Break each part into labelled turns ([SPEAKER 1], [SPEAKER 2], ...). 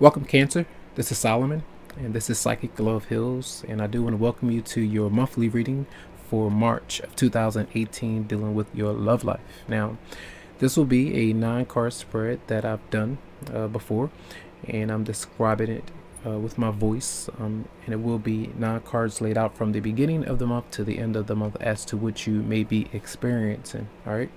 [SPEAKER 1] Welcome, Cancer. This is Solomon, and this is Psychicloveheals, and I do want to welcome you to your monthly reading for March of 2018, dealing with your love life. Now, this will be a 9-card spread that I've done before, and I'm describing it with my voice, and it will be 9 cards laid out from the beginning of the month to the end of the month as to what you may be experiencing. All right.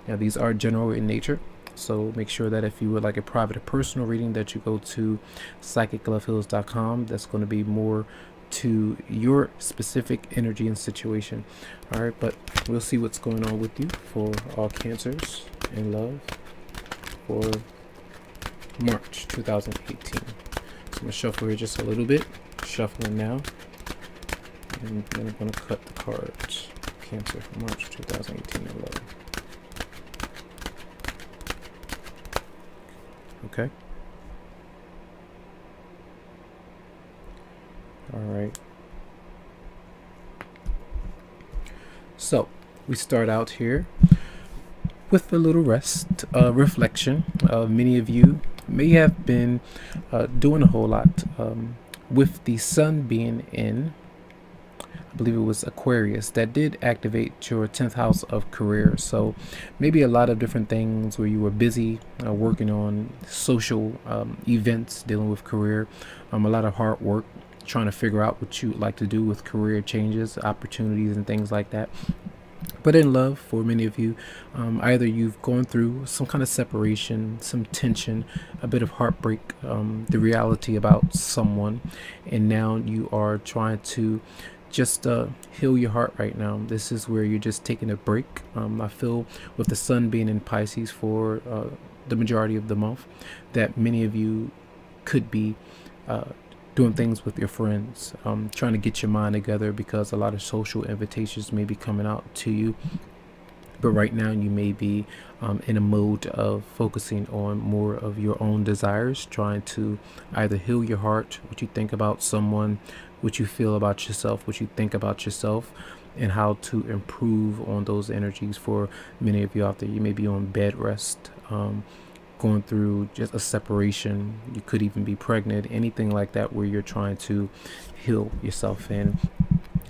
[SPEAKER 1] Now, these are general in nature. So make sure that if you would like a private or personal reading that you go to psychicloveheals.com. That's going to be more to your specific energy and situation. All right, but we'll see what's going on with you for all Cancers in love for March 2018. So I'm going to shuffle here just a little bit. Shuffling now. And then I'm going to cut the cards. Cancer for March 2018 in love. Okay. All right. So we start out here with a little reflection. Many of you may have been doing a whole lot with the sun being in, I believe it was Aquarius, that did activate your 10th house of career. So maybe a lot of different things where you were busy working on social events, dealing with career, a lot of hard work, trying to figure out what you would like to do with career changes, opportunities, and things like that. But in love, for many of you, either you've gone through some kind of separation, some tension, a bit of heartbreak, the reality about someone, and now you are trying to just heal your heart right now. This is where you're just taking a break. I feel with the sun being in Pisces for the majority of the month, that many of you could be doing things with your friends, trying to get your mind together, because a lot of social invitations may be coming out to you. But right now you may be in a mode of focusing on more of your own desires, trying to either heal your heart, what you think about someone, what you feel about yourself, what you think about yourself, and how to improve on those energies. For many of you out there, you may be on bed rest, going through just a separation. You could even be pregnant, anything like that, where you're trying to heal yourself. And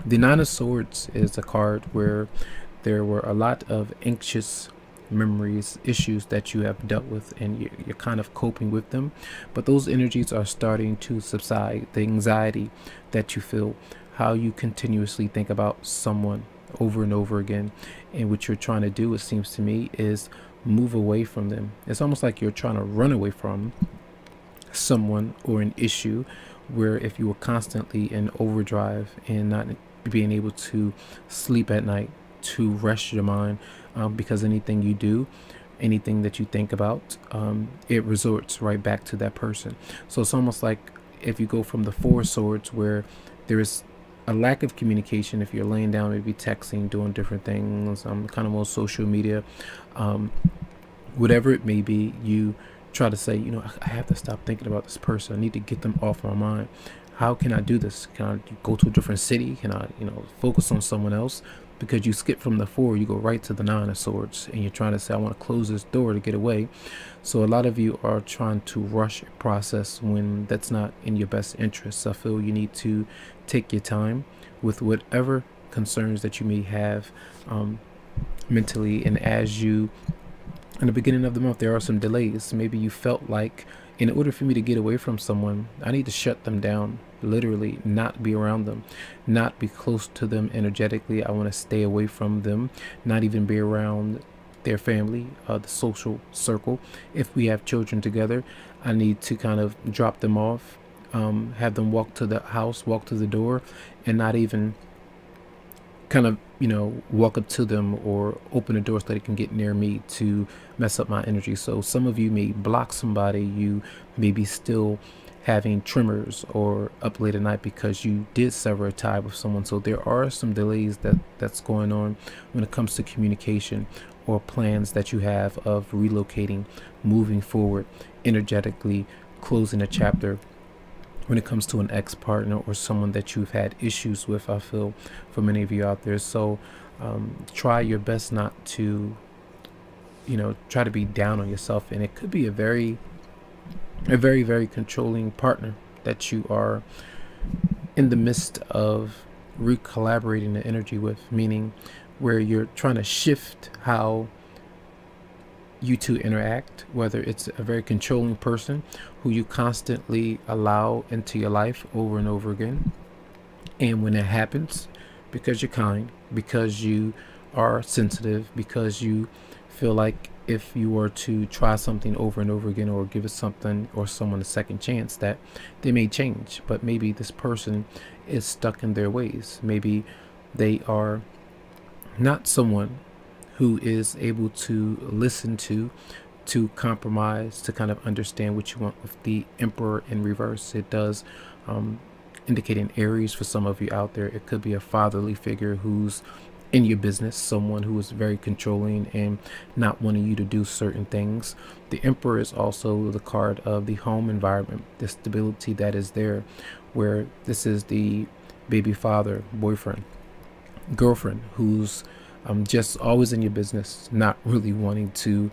[SPEAKER 1] the Nine of Swords is a card where there were a lot of anxious memories, issues that you have dealt with, and you're kind of coping with them, but those energies are starting to subside. The anxiety that you feel, how you continuously think about someone over and over again, and what you're trying to do, it seems to me, is move away from them. It's almost like you're trying to run away from someone or an issue, where if you were constantly in overdrive and not being able to sleep at night, to rest your mind, because anything you do, anything that you think about, it resorts right back to that person. So it's almost like if you go from the Four of Swords, where there is a lack of communication, if you're laying down, maybe texting, doing different things, kind of on social media, whatever it may be, you try to say, you know, I have to stop thinking about this person. I need to get them off my mind. How can I do this? Can I go to a different city? Can I, focus on someone else? Because you skip from the Four, you go right to the Nine of Swords, and you're trying to say, I want to close this door to get away. So a lot of you are trying to rush a process when that's not in your best interest. I feel you need to take your time with whatever concerns that you may have mentally. And as you, in the beginning of the month, there are some delays. Maybe you felt like, in order for me to get away from someone, I need to shut them down, literally not be around them, not be close to them energetically. I want to stay away from them, not even be around their family, the social circle. If we have children together, I need to kind of drop them off, have them walk to the house, walk to the door, and not even kind of, walk up to them or open the door so they can get near me to mess up my energy. So some of you may block somebody. You may be still having tremors or up late at night because you did sever a tie with someone. So there are some delays that's going on when it comes to communication or plans that you have of relocating, moving forward, energetically closing a chapter when it comes to an ex-partner or someone that you've had issues with, I feel, for many of you out there. So try your best not to, try to be down on yourself. And it could be a very a very, very controlling partner that you are in the midst of recollaborating the energy with, meaning where you're trying to shift how you two interact, whether it's a very controlling person who you constantly allow into your life over and over again. And when it happens, because you're kind, because you are sensitive, because you feel like if you were to try something over and over again, or give it something or someone a second chance, that they may change. But maybe this person is stuck in their ways. Maybe they are not someone who is able to listen to compromise, to kind of understand what you want. With the Emperor in reverse, it does indicate an Aries for some of you out there. It could be a fatherly figure who's in your business, someone who is very controlling and not wanting you to do certain things. The Emperor is also the card of the home environment, the stability that is there, where this is the baby father, boyfriend, girlfriend who's just always in your business, not really wanting to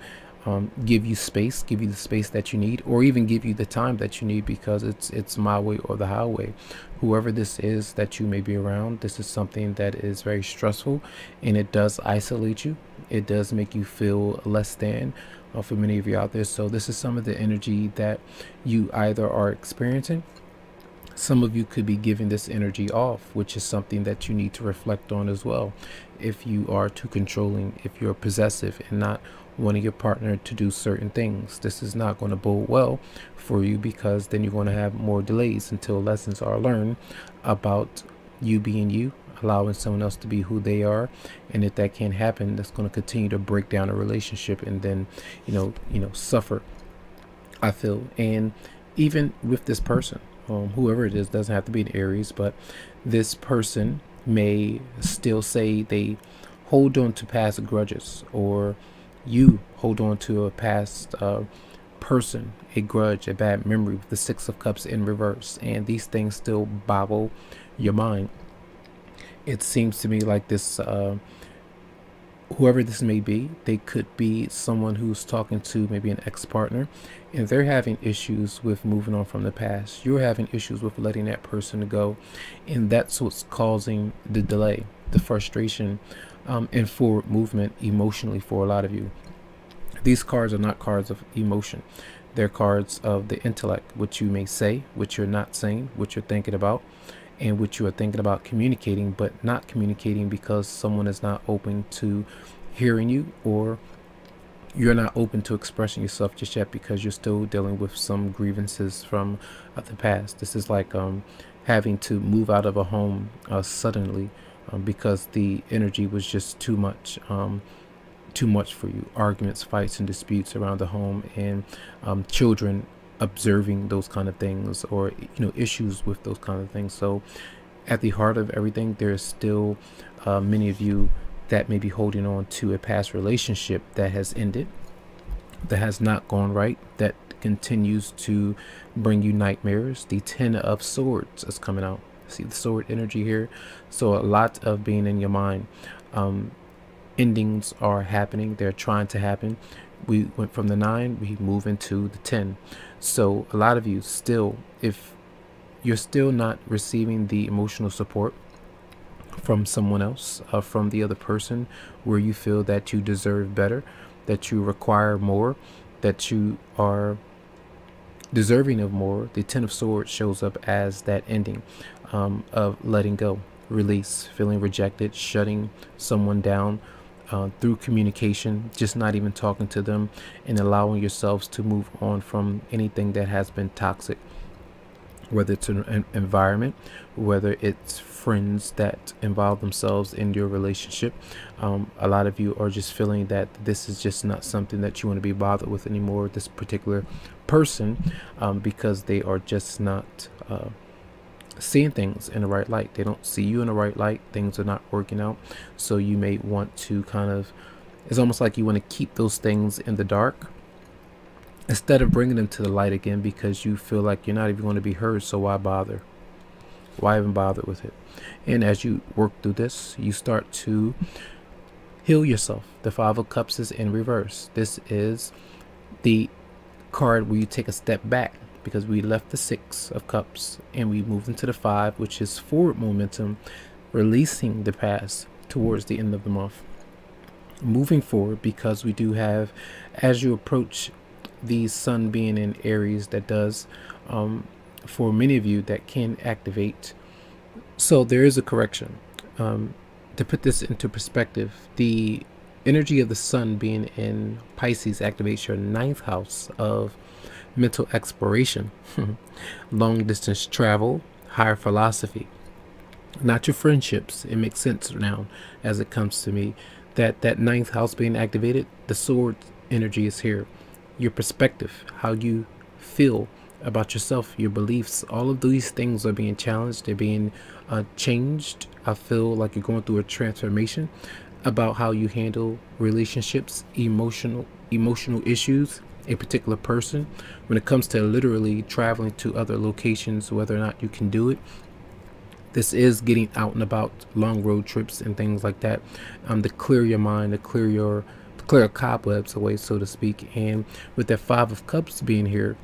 [SPEAKER 1] give you space, give you the space that you need, or even give you the time that you need, because it's my way or the highway. Whoever this is that you may be around, this is something that is very stressful, and it does isolate you. It does make you feel less than for many of you out there. So this is some of the energy that you either are experiencing. Some of you could be giving this energy off, which is something that you need to reflect on as well. If you are too controlling, if you're possessive and not wanting your partner to do certain things, this is not going to bode well for you, because then you're going to have more delays until lessons are learned about you being you, allowing someone else to be who they are. And if that can't happen, that's going to continue to break down a relationship, and then suffer, I feel. And even with this person, whoever it is, doesn't have to be an Aries, but this person may still say they hold on to past grudges, or you hold on to a past person, a grudge, a bad memory, with the Six of Cups in reverse, and these things still boggle your mind. It seems to me like this whoever this may be, they could be someone who's talking to maybe an ex-partner, and they're having issues with moving on from the past. You're having issues with letting that person go, and that's what's causing the delay, the frustration, and forward movement emotionally for a lot of you. These cards are not cards of emotion. They're cards of the intellect, what you may say, what you're not saying, what you're thinking about, and what you are thinking about communicating, but not communicating because someone is not open to hearing you, or you're not open to expressing yourself just yet because you're still dealing with some grievances from the past. This is like having to move out of a home suddenly because the energy was just too much for you. Arguments, fights, and disputes around the home, and children observing those kind of things, or issues with those kind of things. So at the heart of everything, there's still many of you that may be holding on to a past relationship that has ended, that has not gone right, that continues to bring you nightmares. The Ten of Swords is coming out. See the sword energy here. So a lot of being in your mind. Endings are happening. They're trying to happen. We went from the 9, we move into the 10. So a lot of you still, if you're still not receiving the emotional support from someone else, from the other person, where you feel that you deserve better, that you require more, that you are deserving of more, the Ten of Swords shows up as that ending of letting go, release, feeling rejected, shutting someone down, through communication, just not even talking to them, and allowing yourselves to move on from anything that has been toxic, whether it's an environment, whether it's friends that involve themselves in your relationship. A lot of you are just feeling that this is just not something that you want to be bothered with anymore, this particular person, because they are just not seeing things in the right light. They don't see you in the right light. Things are not working out. So you may want to kind of, it's almost like you want to keep those things in the dark instead of bringing them to the light again, because you feel like you're not even going to be heard. So why bother? Why even bother with it? And as you work through this, you start to heal yourself. The Five of Cups is in reverse. This is the card where you take a step back, because we left the 6 of Cups and we moved into the 5, which is forward momentum, releasing the past towards the end of the month, moving forward, because we do have, as you approach the sun being in Aries, that does for many of you, that can activate. So there is a correction. To put this into perspective, the energy of the sun being in Pisces activates your 9th house of mental exploration, long distance travel, higher philosophy, not your friendships. It makes sense now as it comes to me that 9th house being activated, the sword energy is here. Your perspective, how you feel about yourself, your beliefs, all of these things are being challenged. They're being changed. I feel like you're going through a transformation about how you handle relationships, emotional issues, a particular person. When it comes to literally traveling to other locations, whether or not you can do it, this is getting out and about, long road trips and things like that, to clear your mind, to clear cobwebs away, so to speak. And with that 5 of Cups being here,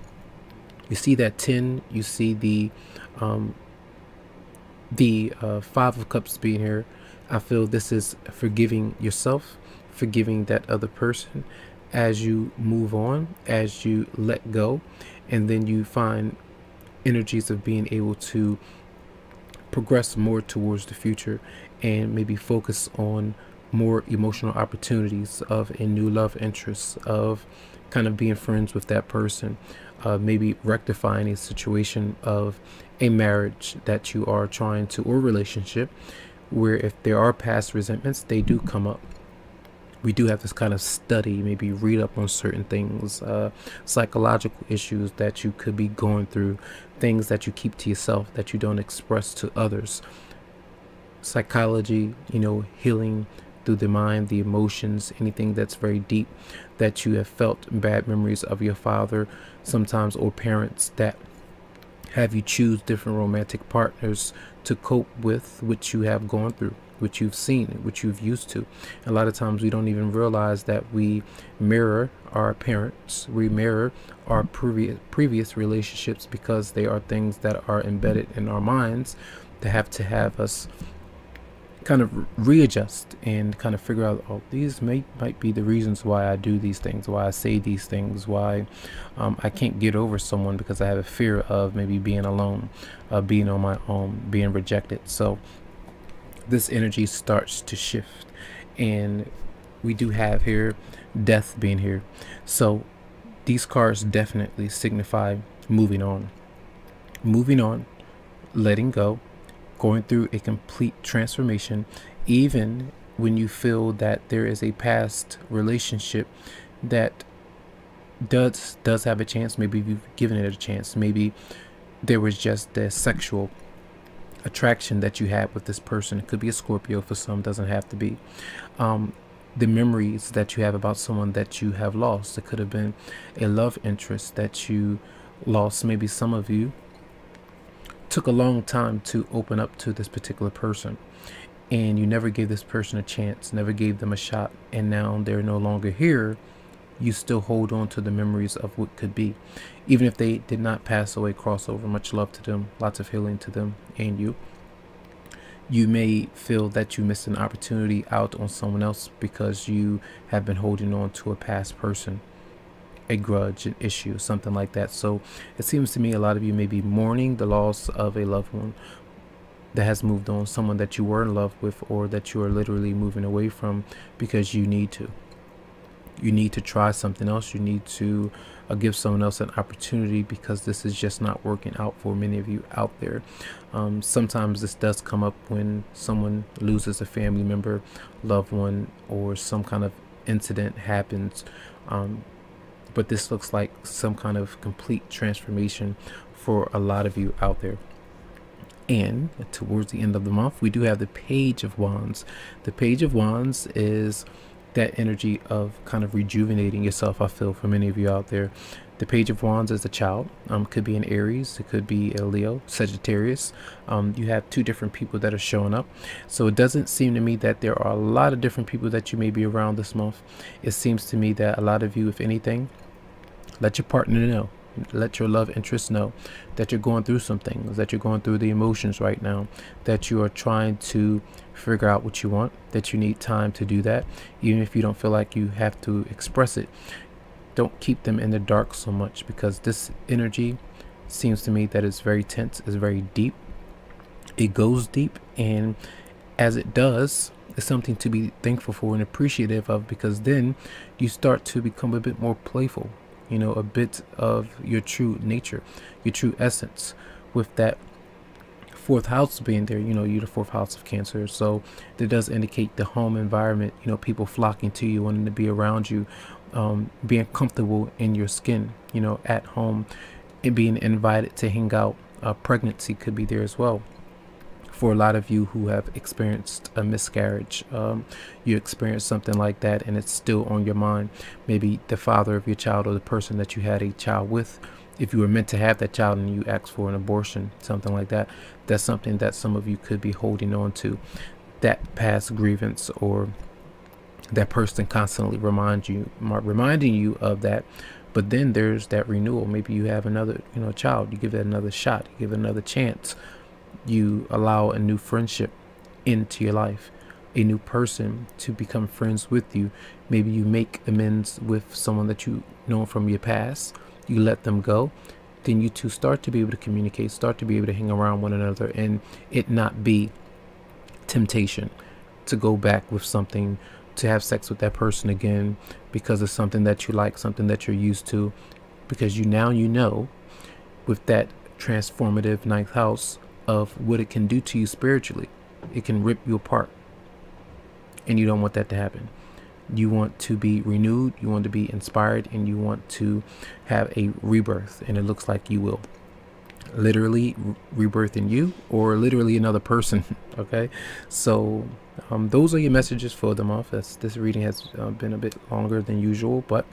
[SPEAKER 1] you see that 10, you see the 5 of Cups being here. I feel this is forgiving yourself, forgiving that other person as you move on, as you let go, and then you find energies of being able to progress more towards the future and maybe focus on more emotional opportunities of a new love interest, of kind of being friends with that person, maybe rectifying a situation of a marriage that you are trying to, or relationship, where if there are past resentments, they do come up. We do have this kind of study, maybe read up on certain things, psychological issues that you could be going through, things that you keep to yourself that you don't express to others. Psychology, healing through the mind, the emotions, anything that's very deep that you have felt, bad memories of your father sometimes, or parents that have you choose different romantic partners to cope with what you have gone through, which you've seen, which you've used to. A lot of times we don't even realize that we mirror our parents, we mirror our previous relationships, because they are things that are embedded in our minds that have to have us kind of readjust and kind of figure out, oh, these might be the reasons why I do these things, why I say these things, why I can't get over someone, because I have a fear of maybe being alone, being on my own, being rejected. So this energy starts to shift, and we do have here death being here. So these cards definitely signify moving on, letting go, going through a complete transformation. Even when you feel that there is a past relationship that does have a chance, maybe you've given it a chance, maybe there was just a sexual attraction that you had with this person. It could be a Scorpio for some, doesn't have to be. The memories that you have about someone that you have lost. It could have been a love interest that you lost. Maybe some of you took a long time to open up to this particular person, and you never gave this person a chance, never gave them a shot, and now they're no longer here. You still hold on to the memories of what could be, even if they did not pass away. Crossover, much love to them, lots of healing to them and you may feel that you missed an opportunity out on someone else because you have been holding on to a past person, a grudge, an issue, something like that. So it seems to me a lot of you may be mourning the loss of a loved one that has moved on, someone that you were in love with, or that you are literally moving away from because you need to. You need to try something else. You need to give someone else an opportunity, because this is just not working out for many of you out there. Sometimes this does come up when someone loses a family member, loved one, or some kind of incident happens. But this looks like some kind of complete transformation for a lot of you out there. And towards the end of the month, we do have the Page of Wands. The Page of Wands is that energy of kind of rejuvenating yourself, I feel, for many of you out there. The Page of Wands is a child. Could be an Aries, it could be a Leo, Sagittarius. You have two different people that are showing up. So it doesn't seem to me that there are a lot of different people that you may be around this month. It seems to me that a lot of you, if anything, Let your partner know. Let your love interest know that you're going through some things, that you're going through the emotions right now, that you are trying to figure out what you want, that you need time to do that, even if you don't feel like you have to express it. Don't keep them in the dark so much, because this energy seems to me that it's very tense, it's very deep. It goes deep, and as it does, it's something to be thankful for and appreciative of, because then you start to become a bit more playful, you know, a bit of your true nature, your true essence, with that fourth house being there. You know, you're the fourth house of Cancer, so that does indicate the home environment, you know, people flocking to you, wanting to be around you, being comfortable in your skin, you know, at home, and being invited to hang out. Pregnancy could be there as well. For a lot of you who have experienced a miscarriage, you experienced something like that and it's still on your mind. Maybe the father of your child, or the person that you had a child with, if you were meant to have that child and you asked for an abortion, something like that, that's something that some of you could be holding on to, that past grievance, or that person constantly reminding you of that. But then there's that renewal. Maybe you have another, you know, child, you give it another shot, you give it another chance. You allow a new friendship into your life, a new person to become friends with you. Maybe you make amends with someone that you know from your past. You let them go. Then you two start to be able to communicate, start to be able to hang around one another, and it not be temptation to go back with something, to have sex with that person again, because it's something that you like, something that you're used to, because you know with that transformative ninth house of what it can do to you spiritually. It can rip you apart, and you don't want that to happen. You want to be renewed, you want to be inspired, and you want to have a rebirth, and it looks like you will. Literally rebirth in you, or literally another person. Okay, so those are your messages for the month. This reading has been a bit longer than usual, but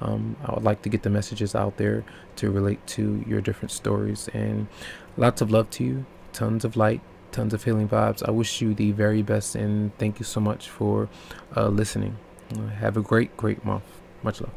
[SPEAKER 1] I would like to get the messages out there to relate to your different stories. And lots of love to you, tons of light, tons of healing vibes. I wish you the very best, and thank you so much for listening. Have a great month. Much love.